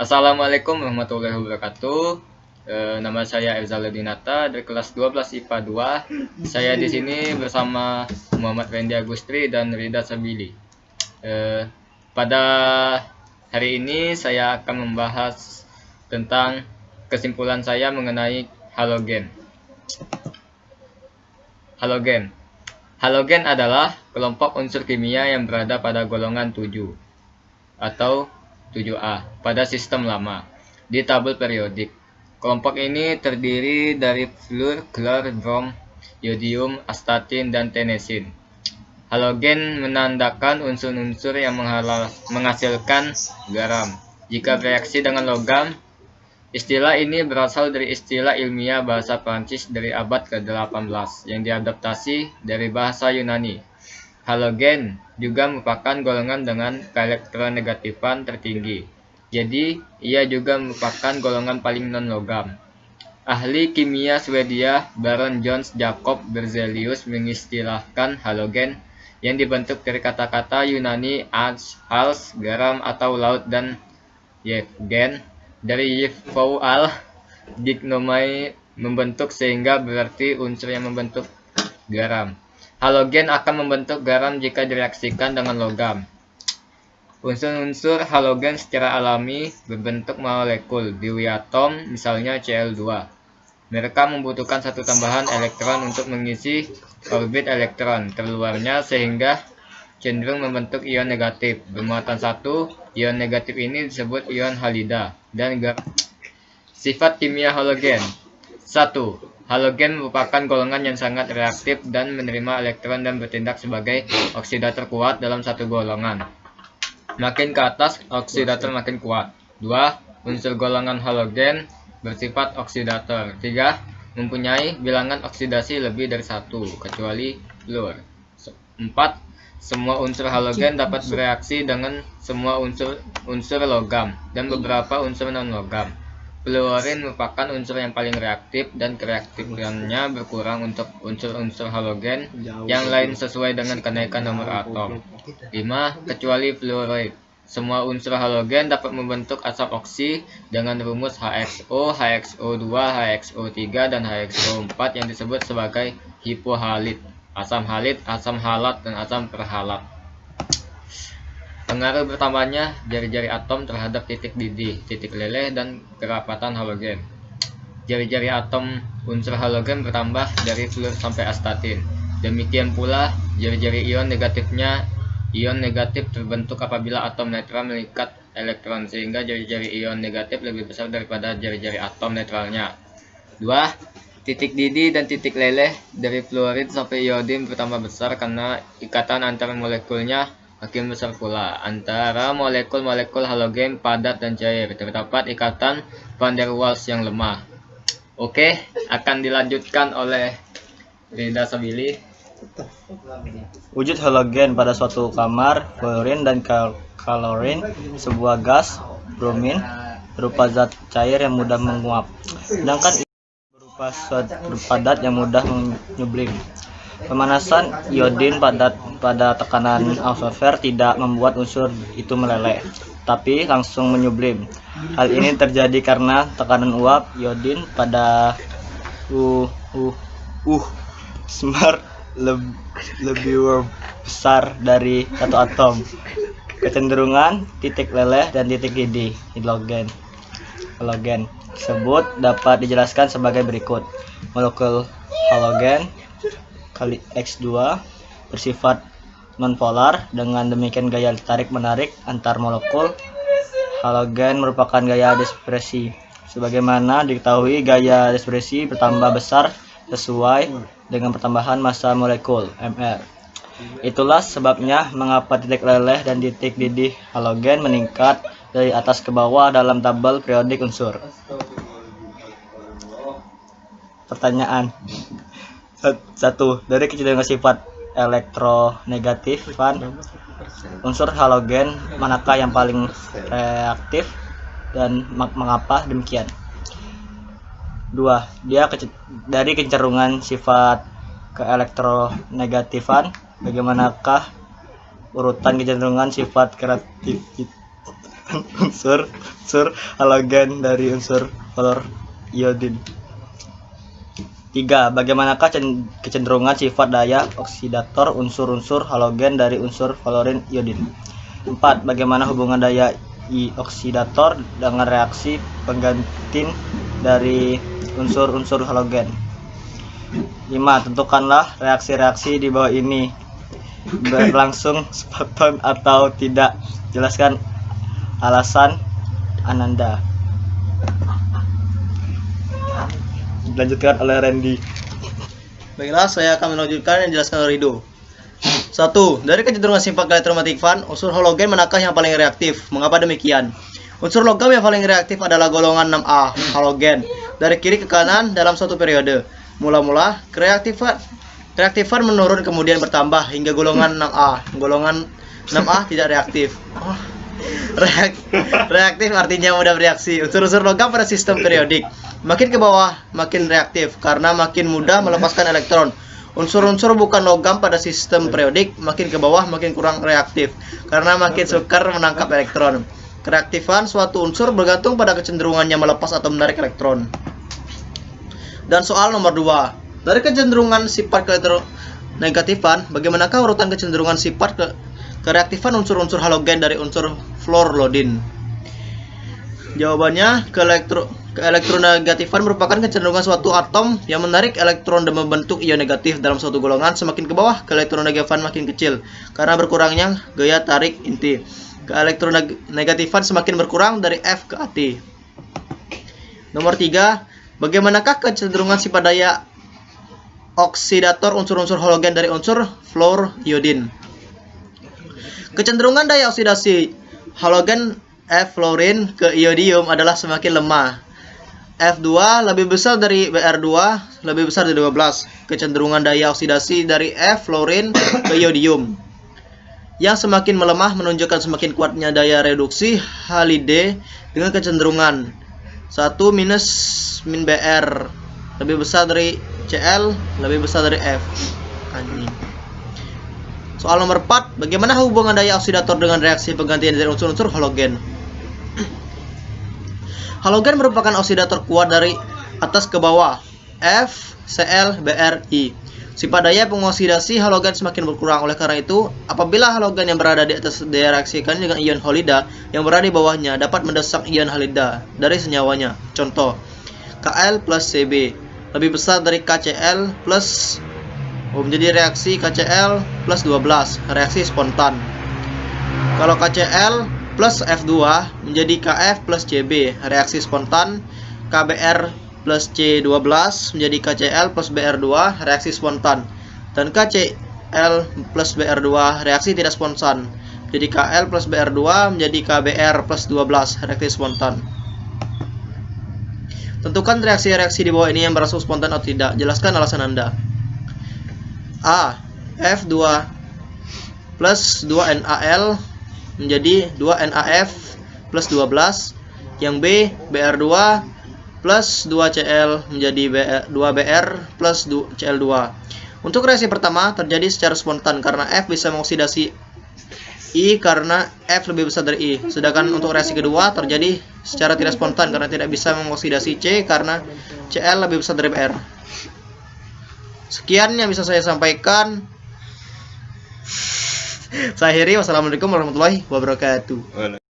Assalamualaikum warahmatullahi wabarakatuh. Nama saya Elzaledinata dari kelas 12 IPA 2. Saya di sini bersama Muhammad Randy Agustri dan Rida Sabili. Pada hari ini saya akan membahas tentang kesimpulan saya mengenai halogen. Halogen adalah kelompok unsur kimia yang berada pada golongan 7 atau 7A pada sistem lama di tabel periodik. Kelompok ini terdiri dari fluor, klor, brom, yodium, astatin, dan tennessine. Halogen menandakan unsur-unsur yang menghasilkan garam. Jika bereaksi dengan logam, istilah ini berasal dari istilah ilmiah bahasa Prancis dari abad ke-18 yang diadaptasi dari bahasa Yunani. Halogen juga merupakan golongan dengan keelektronegatifan tertinggi. Jadi, ia juga merupakan golongan paling non-logam. Ahli kimia Swedia Baron Jöns Jacob Berzelius mengistilahkan halogen yang dibentuk dari kata-kata Yunani hals, garam atau laut, dan yevgen dari yevfoual, dignomai, membentuk, sehingga berarti unsur yang membentuk garam. Halogen akan membentuk garam jika direaksikan dengan logam. Unsur-unsur halogen secara alami berbentuk molekul diwiatom, misalnya Cl2. Mereka membutuhkan satu tambahan elektron untuk mengisi orbit elektron terluarnya sehingga cenderung membentuk ion negatif bermuatan 1. Ion negatif ini disebut ion halida. Dan sifat kimia halogen. 1. Halogen merupakan golongan yang sangat reaktif dan menerima elektron dan bertindak sebagai oksidator kuat dalam satu golongan. Makin ke atas, oksidator makin kuat. 2. Unsur golongan halogen bersifat oksidator. 3. Mempunyai bilangan oksidasi lebih dari 1, kecuali fluor. 4. Semua unsur halogen dapat bereaksi dengan semua unsur logam dan beberapa unsur non-logam. Fluorin merupakan unsur yang paling reaktif dan kereaktifannya berkurang untuk unsur-unsur halogen yang lain sesuai dengan kenaikan nomor atom. 5. Kecuali fluoride. Semua unsur halogen dapat membentuk asam oksi dengan rumus HXO, HXO2, HXO3, dan HXO4 yang disebut sebagai hipohalit, asam halit, asam halat, dan asam perhalat. Pengaruh bertambahnya jari-jari atom terhadap titik didih, titik leleh, dan kerapatan halogen. Jari-jari atom unsur halogen bertambah dari fluor sampai astatin. Demikian pula jari-jari ion negatifnya. Ion negatif terbentuk apabila atom netral mengikat elektron, sehingga jari-jari ion negatif lebih besar daripada jari-jari atom netralnya. 2. Titik didih dan titik leleh dari fluorid sampai iodium bertambah besar karena ikatan antara molekulnya makin besar pula. Antara molekul-molekul halogen padat dan cair terdapat ikatan van der Waals yang lemah. Oke, akan dilanjutkan oleh Rida Sabili. Wujud halogen pada suatu kamar, fluorin dan kalorin, sebuah gas, bromin, berupa zat cair yang mudah menguap, sedangkan berupa zat padat yang mudah menyublim. Pemanasan iodin padat pada tekanan atmosfer tidak membuat unsur itu meleleh, tapi langsung menyublim. Hal ini terjadi karena tekanan uap iodin pada smart lebih besar dari satu atom. Kecenderungan titik leleh dan titik didih halogen tersebut dapat dijelaskan sebagai berikut. Molekul halogen kali X2 bersifat nonpolar. Dengan demikian gaya tarik-menarik antar molekul halogen merupakan gaya dispersi. Sebagaimana diketahui, gaya dispersi bertambah besar sesuai dengan pertambahan massa molekul Mr. Itulah sebabnya mengapa titik leleh dan titik didih halogen meningkat dari atas ke bawah dalam tabel periodik unsur. Pertanyaan. 1. Dari kecenderungan sifat elektronegatifan unsur halogen, manakah yang paling reaktif dan mengapa demikian? 2. Dari kecenderungan sifat keelektronegatifan, bagaimanakah urutan kecenderungan sifat unsur halogen dari unsur fluor iodin. 3. Bagaimanakah kecenderungan sifat daya oksidator unsur-unsur halogen dari unsur fluorin iodin? 4. Bagaimana hubungan daya oksidator dengan reaksi pengganti dari unsur-unsur halogen? 5. Tentukanlah reaksi-reaksi di bawah ini berlangsung spontan atau tidak. Jelaskan alasan Ananda. Dilanjutkan oleh Randy. Baiklah, saya akan melanjutkan yang dijelaskan oleh Rido. 1. Dari kecenderungan sifat electromagnetic field, unsur halogen manakah yang paling reaktif? Mengapa demikian? Unsur logam yang paling reaktif adalah golongan 6A, halogen. Dari kiri ke kanan dalam suatu periode. Mula-mula, reaktifan menurun kemudian bertambah hingga golongan 6A. Golongan 6A tidak reaktif. Reaktif artinya mudah bereaksi. Unsur-unsur logam pada sistem periodik makin ke bawah makin reaktif karena makin mudah melepaskan elektron. Unsur-unsur bukan logam pada sistem periodik makin ke bawah makin kurang reaktif karena makin sukar menangkap elektron. Kereaktifan suatu unsur bergantung pada kecenderungannya melepas atau menarik elektron. Dan soal nomor 2. Dari kecenderungan sifat elektronegatifan, bagaimanakah urutan kecenderungan sifat kereaktifan unsur-unsur halogen dari unsur fluorlodin? Jawabannya, keelektronegatifan merupakan kecenderungan suatu atom yang menarik elektron dan membentuk ion negatif dalam suatu golongan. Semakin ke bawah, keelektronegatifan makin kecil karena berkurangnya gaya tarik inti. Keelektronegatifan semakin berkurang dari F ke AT. Nomor 3, bagaimanakah kecenderungan sifat daya oksidator unsur-unsur halogen dari unsur fluor iodin? Kecenderungan daya oksidasi halogen F fluorin ke iodium adalah semakin lemah. F2 lebih besar dari Br2 lebih besar dari 12. Kecenderungan daya oksidasi dari F fluorin ke iodium yang semakin melemah menunjukkan semakin kuatnya daya reduksi halide dengan kecenderungan 1 minus min Br lebih besar dari Cl lebih besar dari F. Soal nomor 4, bagaimana hubungan daya oksidator dengan reaksi penggantian dari unsur-unsur halogen? Halogen merupakan oksidator kuat dari atas ke bawah, F, Cl, Br, I. Sifat daya pengoksidasi halogen semakin berkurang. Oleh karena itu, apabila halogen yang berada di atas direaksikan dengan ion halida yang berada di bawahnya dapat mendesak ion halida dari senyawanya. Contoh, Kl plus Cb lebih besar dari KCl plus menjadi reaksi KCl plus 12, reaksi spontan. Kalau KCl plus F2 menjadi Kf plus Cb, reaksi spontan. KBr plus C12 menjadi KCl plus Br2, reaksi spontan. Dan KCl plus Br2, reaksi tidak spontan. Jadi Kl plus Br2 menjadi KBr plus 12, reaksi spontan. Tentukan reaksi-reaksi di bawah ini yang berlangsung spontan atau tidak. Jelaskan alasan Anda. A. F2 plus 2NaL menjadi 2NaF plus 12. Yang B. Br2 plus 2Cl menjadi 2Br plus Cl2. Untuk reaksi pertama terjadi secara spontan karena F bisa mengoksidasi I karena F lebih besar dari I. Sedangkan untuk reaksi kedua terjadi secara tidak spontan karena tidak bisa mengoksidasi C karena Cl lebih besar dari Br. Sekian yang bisa saya sampaikan. Saya akhiri. Wassalamualaikum warahmatullahi wabarakatuh.